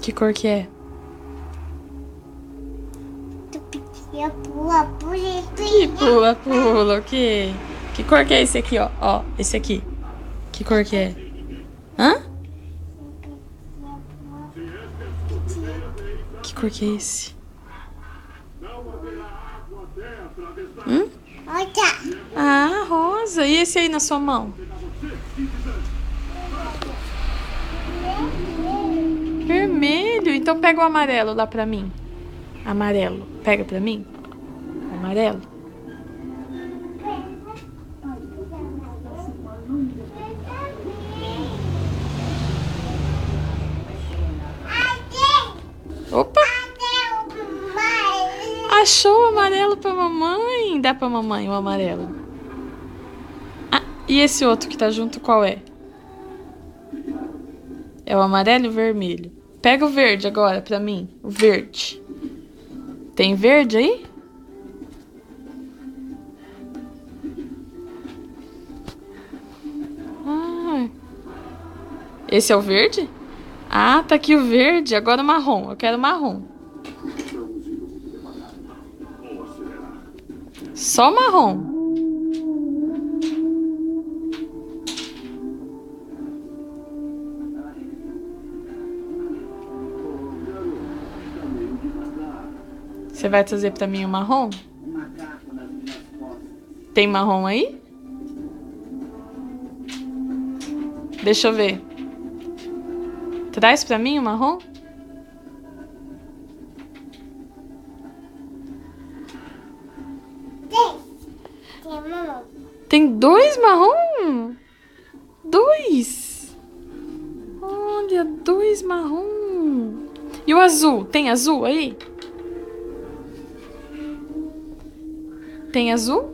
Que cor que é? Pula, Que pula, pula, o quê? Que cor que é esse aqui, ó? Ó, esse aqui. Que cor que é? Hã? Que cor que é esse? Olha. Ah, rosa. E esse aí na sua mão? Vermelho. Então pega o amarelo lá pra mim. Amarelo. Pega pra mim. Amarelo. Opa! Achou o amarelo pra mamãe? Dá pra mamãe o amarelo. Ah, e esse outro que tá junto, qual é? É o amarelo e o vermelho. Pega o verde agora pra mim. O verde. Tem verde aí? Ah, esse é o verde? Ah, tá aqui o verde. Agora o marrom. Eu quero marrom. Só marrom. Você vai trazer pra mim o marrom? Tem marrom aí? Deixa eu ver. Traz pra mim o marrom? Tem dois marrom? Dois? Olha, dois marrom. E o azul? Tem azul aí? Tem azul?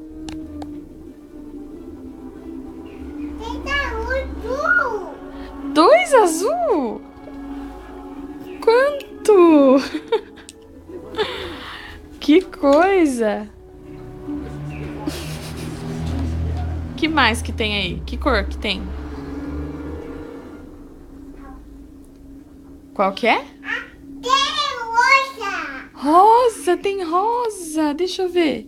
Dois azul? Quanto? Que coisa! Que mais que tem aí? Que cor que tem? Qual que é? Rosa, tem rosa. Deixa eu ver.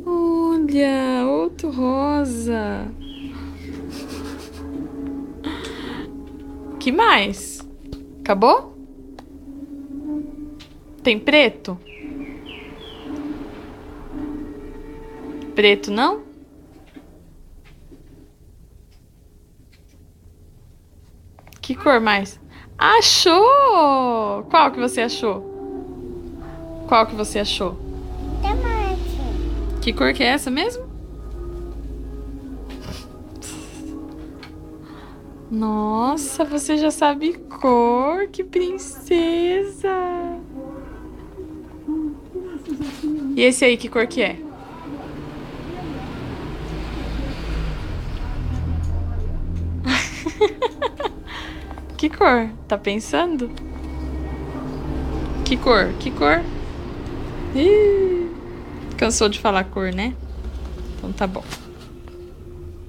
Olha, outro rosa. Que mais? Acabou? Tem preto? Preto não? Que cor mais? Achou! Qual que você achou? Qual que você achou? Que cor que é essa mesmo? Nossa, você já sabe cor, que princesa! E esse aí, que cor que é? Que cor? Tá pensando? Que cor? Que cor? Ih, cansou de falar cor, né? Então tá bom.